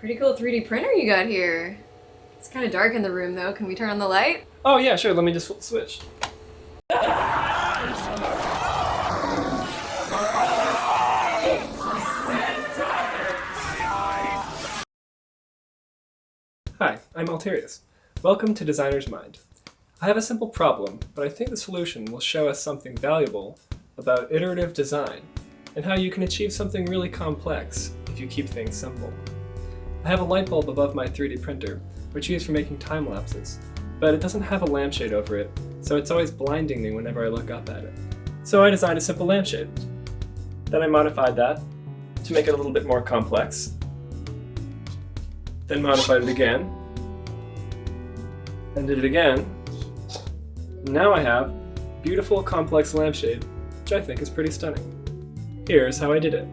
Pretty cool 3D printer you got here. It's kind of dark in the room though. Can we turn on the light? Oh yeah, sure, let me just switch. Hi, I'm Alterius. Welcome to Designer's Mind. I have a simple problem, but I think the solution will show us something valuable about iterative design and how you can achieve something really complex if you keep things simple. I have a light bulb above my 3D printer, which I use for making time lapses, but it doesn't have a lampshade over it, so it's always blinding me whenever I look up at it. So I designed a simple lampshade. Then I modified that to make it a little bit more complex. Then modified it again, and did it again. Now I have a beautiful complex lampshade, which I think is pretty stunning. Here's how I did it.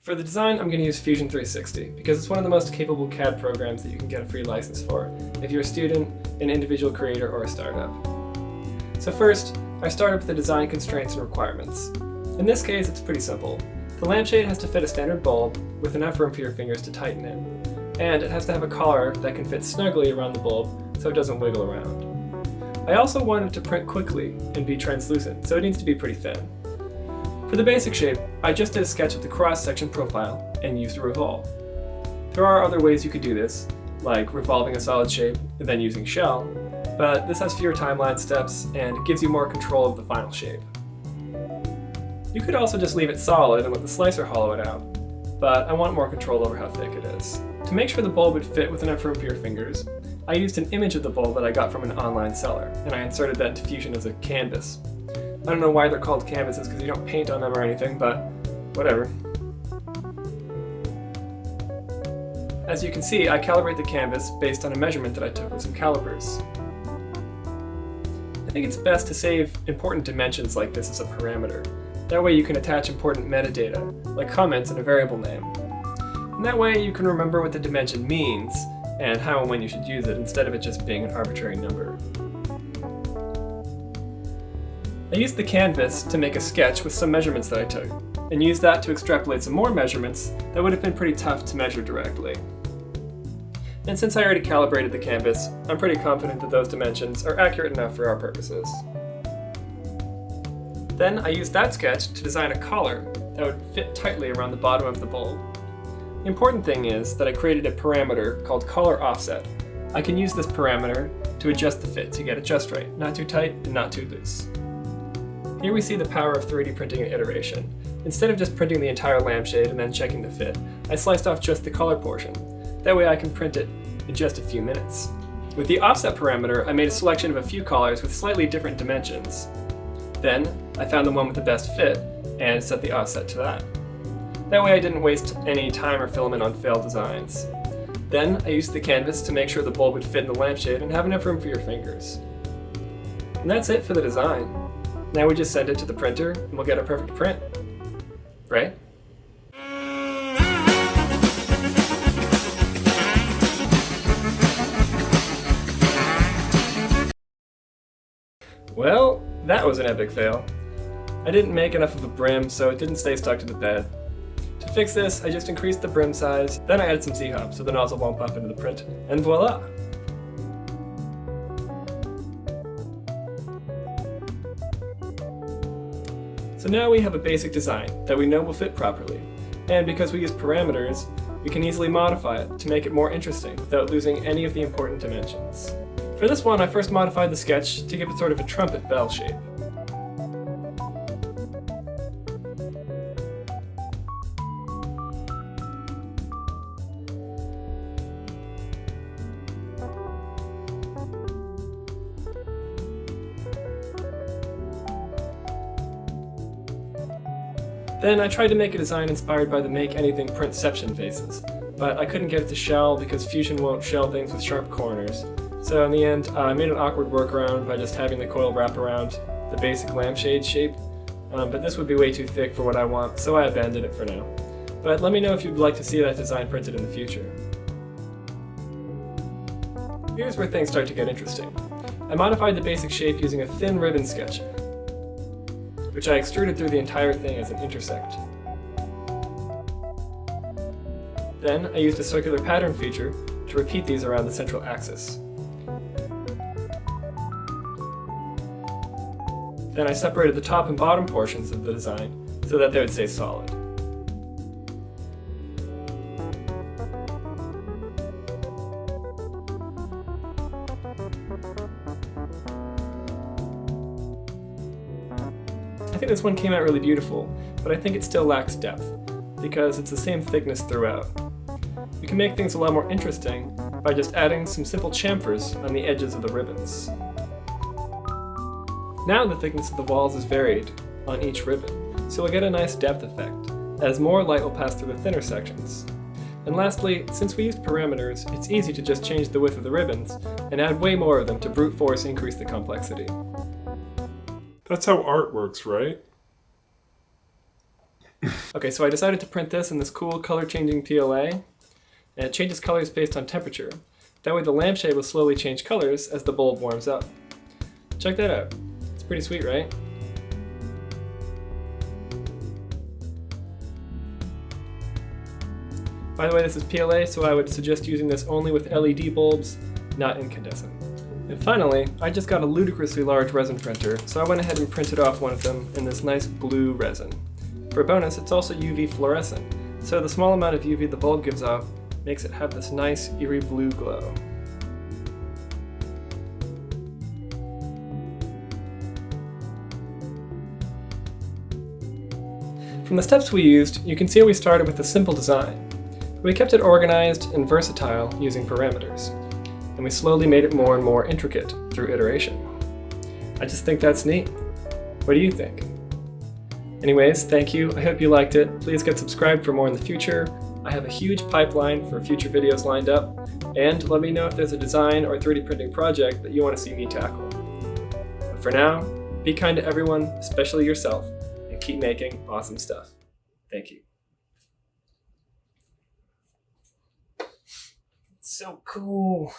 For the design, I'm going to use Fusion 360 because it's one of the most capable CAD programs that you can get a free license for if you're a student, an individual creator, or a startup. So first, I started with the design constraints and requirements. In this case, it's pretty simple. The lampshade has to fit a standard bulb with enough room for your fingers to tighten it, and it has to have a collar that can fit snugly around the bulb so it doesn't wiggle around. I also wanted to print quickly and be translucent, so it needs to be pretty thin. For the basic shape, I just did a sketch of the cross-section profile and used a revolve. There are other ways you could do this, like revolving a solid shape and then using shell, but this has fewer timeline steps and it gives you more control of the final shape. You could also just leave it solid and let the slicer hollow it out, but I want more control over how thick it is. To make sure the bulb would fit with enough room for your fingers, I used an image of the bulb that I got from an online seller, and I inserted that into Fusion as a canvas. I don't know why they're called canvases because you don't paint on them or anything, but whatever. As you can see, I calibrate the canvas based on a measurement that I took with some calipers. I think it's best to save important dimensions like this as a parameter. That way you can attach important metadata, like comments and a variable name. And that way you can remember what the dimension means and how and when you should use it instead of it just being an arbitrary number. I used the canvas to make a sketch with some measurements that I took, and used that to extrapolate some more measurements that would have been pretty tough to measure directly. And since I already calibrated the canvas, I'm pretty confident that those dimensions are accurate enough for our purposes. Then I used that sketch to design a collar that would fit tightly around the bottom of the bulb. The important thing is that I created a parameter called collar offset. I can use this parameter to adjust the fit to get it just right, not too tight and not too loose. Here we see the power of 3D printing and iteration. Instead of just printing the entire lampshade and then checking the fit, I sliced off just the collar portion. That way I can print it in just a few minutes. With the offset parameter, I made a selection of a few collars with slightly different dimensions. Then, I found the one with the best fit and set the offset to that. That way I didn't waste any time or filament on failed designs. Then, I used the canvas to make sure the bulb would fit in the lampshade and have enough room for your fingers. And that's it for the design. Now we just send it to the printer and we'll get a perfect print. Right? Well, that was an epic fail. I didn't make enough of a brim, so it didn't stay stuck to the bed. To fix this, I just increased the brim size, then I added some Z-hub so the nozzle won't pop into the print, and voila! So now we have a basic design that we know will fit properly, and because we use parameters, we can easily modify it to make it more interesting without losing any of the important dimensions. For this one, I first modified the sketch to give it sort of a trumpet bell shape. Then I tried to make a design inspired by the Make Anything Printception vases, but I couldn't get it to shell because Fusion won't shell things with sharp corners. So in the end, I made an awkward workaround by just having the coil wrap around the basic lampshade shape, but this would be way too thick for what I want, so I abandoned it for now. But let me know if you'd like to see that design printed in the future. Here's where things start to get interesting. I modified the basic shape using a thin ribbon sketch, which I extruded through the entire thing as an intersect. Then I used a circular pattern feature to repeat these around the central axis. Then I separated the top and bottom portions of the design so that they would stay solid. I think this one came out really beautiful, but I think it still lacks depth, because it's the same thickness throughout. We can make things a lot more interesting by just adding some simple chamfers on the edges of the ribbons. Now the thickness of the walls is varied on each ribbon, so we'll get a nice depth effect, as more light will pass through the thinner sections. And lastly, since we used parameters, it's easy to just change the width of the ribbons and add way more of them to brute force increase the complexity. That's how art works, right? Okay, so I decided to print this in this cool color-changing PLA, and it changes colors based on temperature. That way the lampshade will slowly change colors as the bulb warms up. Check that out. It's pretty sweet, right? By the way, this is PLA, so I would suggest using this only with LED bulbs, not incandescent. And finally, I just got a ludicrously large resin printer, so I went ahead and printed off one of them in this nice blue resin. For a bonus, it's also UV fluorescent, so the small amount of UV the bulb gives off makes it have this nice eerie blue glow. From the steps we used, you can see we started with a simple design. We kept it organized and versatile using parameters, and we slowly made it more and more intricate through iteration. I just think that's neat. What do you think? Anyways, thank you. I hope you liked it. Please get subscribed for more in the future. I have a huge pipeline for future videos lined up, and let me know if there's a design or 3D printing project that you want to see me tackle. But for now, be kind to everyone, especially yourself, and keep making awesome stuff. Thank you. So cool.